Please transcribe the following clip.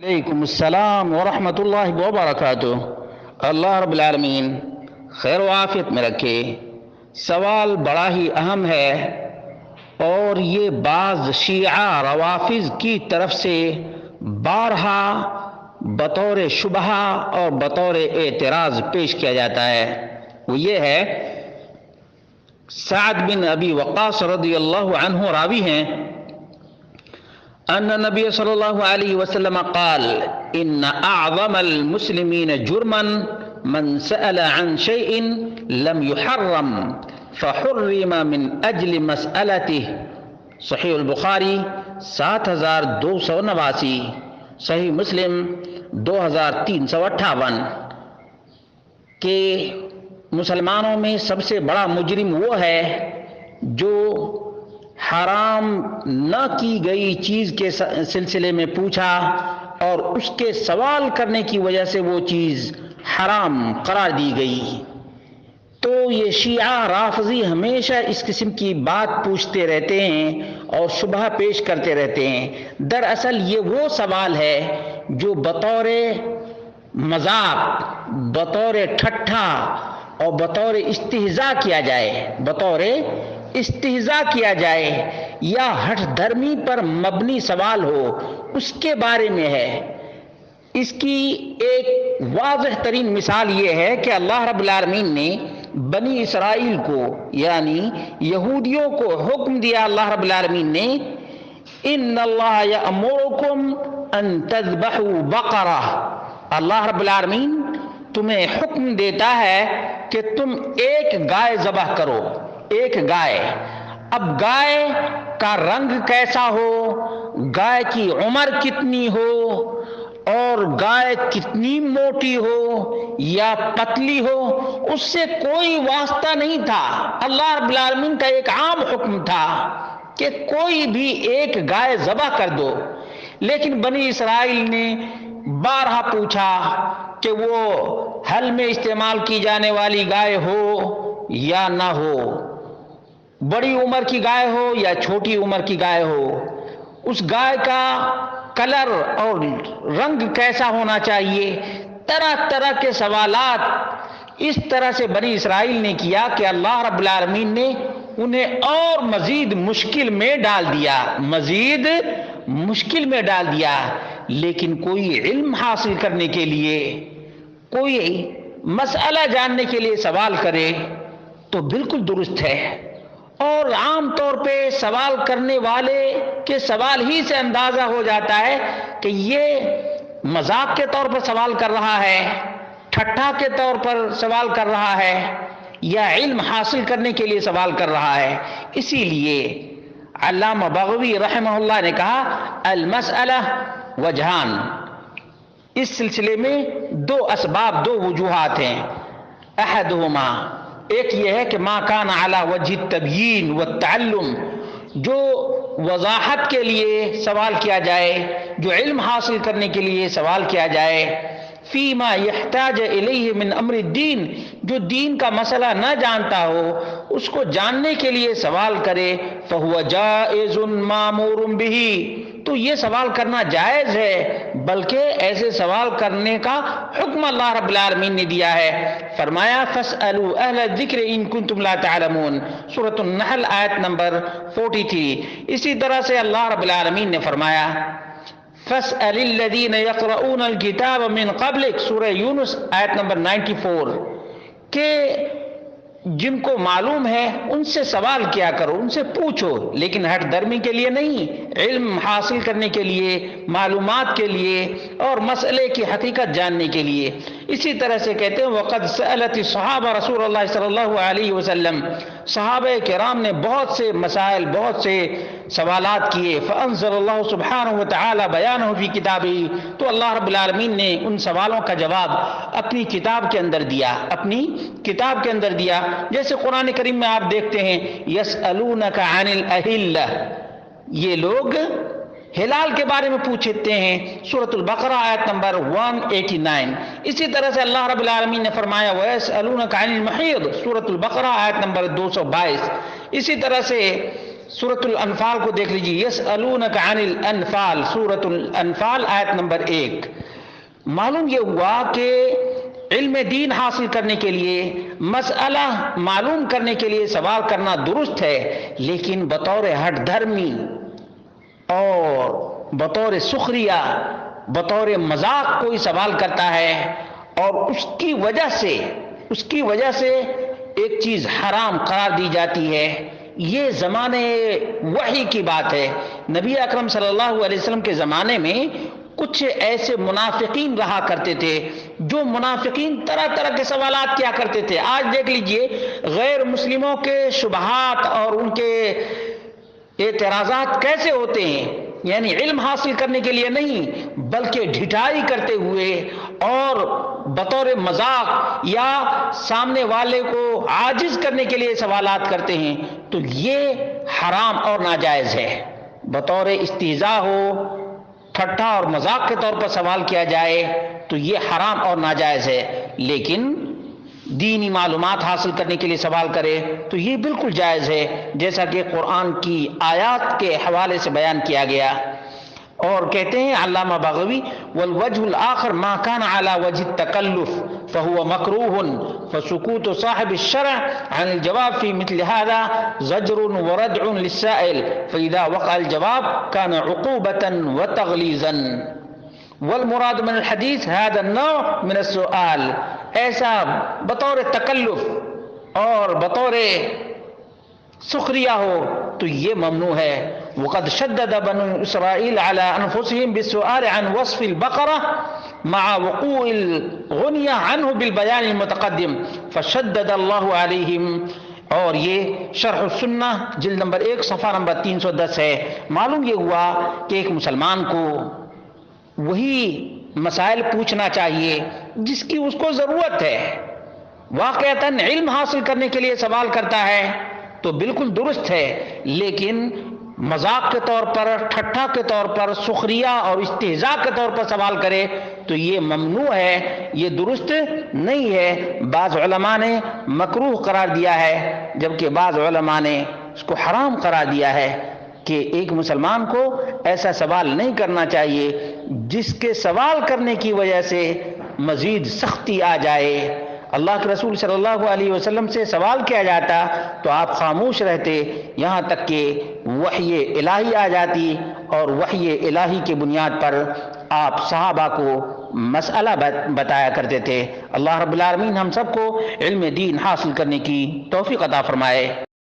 علیکم السلام ورحمۃ اللہ وبرکاتہ۔ اللہ رب العالمین خیر و عافیت میں رکھے۔ سوال بڑا ہی اہم ہے اور یہ بعض شیعہ روافض کی طرف سے بارہا بطور شبہہ اور بطور اعتراض پیش کیا جاتا ہے۔ وہ یہ ہے، سعد بن ابی وقاص رضی اللہ عنہ راوی ہیں، ان نبی صلی اللہ علیہ وسلم قال ان اعظم المسلمین جرما من سأل عن شيء لم يحرم فحرم من اجل مسألته۔ صحیح البخاری 7289، صحیح مسلم 2358، کہ مسلمانوں میں سب سے بڑا مجرم وہ ہے جو حرام نہ کی گئی چیز کے سلسلے میں پوچھا اور اس کے سوال کرنے کی وجہ سے وہ چیز حرام قرار دی گئی۔ تو یہ شیعہ رافضی ہمیشہ اس قسم کی بات پوچھتے رہتے ہیں اور شبہ پیش کرتے رہتے ہیں۔ دراصل یہ وہ سوال ہے جو بطور مذاق، بطور ٹھٹھا اور بطور استہزاء کیا جائے، بطور استہزاء کیا جائے یا ہٹ دھرمی پر مبنی سوال ہو، اس کے بارے میں ہے۔ اس کی ایک واضح ترین مثال یہ ہے کہ اللہ رب العالمین نے بنی اسرائیل کو یعنی یہودیوں کو حکم دیا، اللہ رب العالمین نے، ان اللہ یأمرکم ان تذبحوا بقرہ، اللہ رب العالمین تمہیں حکم دیتا ہے کہ تم ایک گائے ذبح کرو، ایک گائے۔ اب گائے کا رنگ کیسا ہو، گائے کی عمر کتنی ہو اور گائے کتنی موٹی ہو یا پتلی ہو، اس سے کوئی واسطہ نہیں تھا۔ اللہ رب العالمین کا ایک عام حکم تھا کہ کوئی بھی ایک گائے ذبح کر دو۔ لیکن بنی اسرائیل نے بارہا پوچھا کہ وہ حل میں استعمال کی جانے والی گائے ہو یا نہ ہو، بڑی عمر کی گائے ہو یا چھوٹی عمر کی گائے ہو، اس گائے کا کلر اور رنگ کیسا ہونا چاہیے۔ طرح طرح کے سوالات اس طرح سے بنی اسرائیل نے کیا کہ اللہ رب العالمین نے انہیں اور مزید مشکل میں ڈال دیا، مزید مشکل میں ڈال دیا۔ لیکن کوئی علم حاصل کرنے کے لیے، کوئی مسئلہ جاننے کے لیے سوال کرے تو بالکل درست ہے، اور عام طور پہ سوال کرنے والے کے سوال ہی سے اندازہ ہو جاتا ہے کہ یہ مذاق کے طور پر سوال کر رہا ہے، ٹھٹھا کے طور پر سوال کر رہا ہے یا علم حاصل کرنے کے لیے سوال کر رہا ہے۔ اسی لیے علامہ بغوی رحمہ اللہ نے کہا المسئلہ وجہان، اس سلسلے میں دو اسباب، دو وجوہات ہیں۔ احدہما، ایک یہ ہے کہ ما کان علی وجہ التبیین والتعلم، جو وضاحت کے لیے سوال کیا جائے، جو علم حاصل کرنے کے لیے سوال کیا جائے، فیما یحتاج الیہ من امر الدین، جو دین کا مسئلہ نہ جانتا ہو اس کو جاننے کے لیے سوال کرے، فہو جائز مامور بہ، تو یہ سوال کرنا جائز ہے، بلکہ ایسے سوال کرنے کا حکم اللہ رب العالمین نے دیا ہے۔ فرمایا فاسألوا اہل الذکر ان کنتم لا تعلمون، سورۃ النحل آیت نمبر 43۔ اسی طرح سے اللہ رب العالمین نے فرمایا فاسأل الذین یقرؤون الکتاب من قبلک، سورہ یونس آیت نمبر 94، کہ جن کو معلوم ہے ان سے سوال کیا کرو، ان سے پوچھو، لیکن ہٹ درمی کے لیے نہیں، علم حاصل کرنے کے لیے، معلومات کے لیے اور مسئلے کی حقیقت جاننے کے لیے۔ اسی طرح سے کہتے ہیں وقد سألت الصحابہ رسول اللہ صلی اللہ علیہ وسلم، صحابہ کرام نے بہت سے مسائل، بہت سے سوالات کیے، فانزل اللہ سبحانہ وتعالی بیانہ فی کتابہ، تو اللہ رب العالمین نے ان سوالوں کا جواب اپنی کتاب کے اندر دیا، اپنی کتاب کے اندر دیا۔ جیسے قرآن کریم میں آپ دیکھتے ہیں یسألونک عن الاہلہ، یہ لوگ ہلال کے بارے میں پوچھتے ہیں، سورۃ البقرہ آیت نمبر 189۔ اسی طرح سے اللہ رب العالمین نے فرمایا وَيَسْأَلُونَكَ عَنِ الْمَحِيضِ، سورۃ البقرہ آیت نمبر 222۔ اسی طرح سے سورۃ الانفال کو دیکھ لیجیے، یسألونک عن الانفال، سورۃ الانفال آیت نمبر 1۔ معلوم یہ ہوا کہ علم دین حاصل کرنے کے لیے، مسئلہ معلوم کرنے کے لیے سوال کرنا درست ہے، لیکن بطور ہٹ دھرمی اور بطور سخریہ، بطور مذاق کوئی سوال کرتا ہے اور اس کی وجہ سے ایک چیز حرام قرار دی جاتی ہے، یہ زمانے وحی کی بات ہے۔ نبی اکرم صلی اللہ علیہ وسلم کے زمانے میں کچھ ایسے منافقین رہا کرتے تھے، جو منافقین طرح طرح کے سوالات کیا کرتے تھے۔ آج دیکھ لیجئے غیر مسلموں کے شبہات اور ان کے اعتراضات کیسے ہوتے ہیں، یعنی علم حاصل کرنے کے لیے نہیں بلکہ ڈھٹائی کرتے ہوئے اور بطور مذاق یا سامنے والے کو عاجز کرنے کے لیے سوالات کرتے ہیں، تو یہ حرام اور ناجائز ہے۔ بطور استہزاء ہو، ٹھٹھا اور مذاق کے طور پر سوال کیا جائے تو یہ حرام اور ناجائز ہے، لیکن دینی معلومات حاصل کرنے کے لیے سوال کرے تو یہ بالکل جائز ہے، جیسا کہ قرآن کی آیات کے حوالے سے بیان کیا گیا۔ اور کہتے ہیں علامہ بغوی، والوجہ الآخر ما كان على وجه التکلف فهو مکروہ فسکوت صاحب الشرع عن الجواب في مثل هذا زجر وردع للسائل فإذا وقع الجواب كان عقوبة وتغلیظا والمراد من الحدیث هذا النوع من السؤال، ایسا بطور تکلف اور بطور سخریہ ہو تو یہ ممنوع ہے۔ وقد شدد بنو اسرائیل على انفسهم بالسؤال عن وصف البقرة مع وقوع الغنیہ عنه بالبیان المتقدم فشدد اللہ علیہم، اور یہ شرح السنہ جلد نمبر 1 صفحہ نمبر 310 ہے۔ معلوم یہ ہوا کہ ایک مسلمان کو وہی مسائل پوچھنا چاہیے جس کی اس کو ضرورت ہے۔ واقعتاً علم حاصل کرنے کے لیے سوال کرتا ہے تو بالکل درست ہے، لیکن مذاق کے طور پر، ٹھٹھا کے طور پر، سخریہ اور استہزاء کے طور پر سوال کرے تو یہ ممنوع ہے، یہ درست نہیں ہے۔ بعض علماء نے مکروہ قرار دیا ہے، جبکہ بعض علماء نے اس کو حرام قرار دیا ہے کہ ایک مسلمان کو ایسا سوال نہیں کرنا چاہیے جس کے سوال کرنے کی وجہ سے مزید سختی آ جائے۔ اللہ کے رسول صلی اللہ علیہ وسلم سے سوال کیا جاتا تو آپ خاموش رہتے، یہاں تک کہ وحی الہی آ جاتی، اور وحی الہی کی بنیاد پر آپ صحابہ کو مسئلہ بتایا کرتے تھے۔ اللہ رب العالمین ہم سب کو علم دین حاصل کرنے کی توفیق عطا فرمائے۔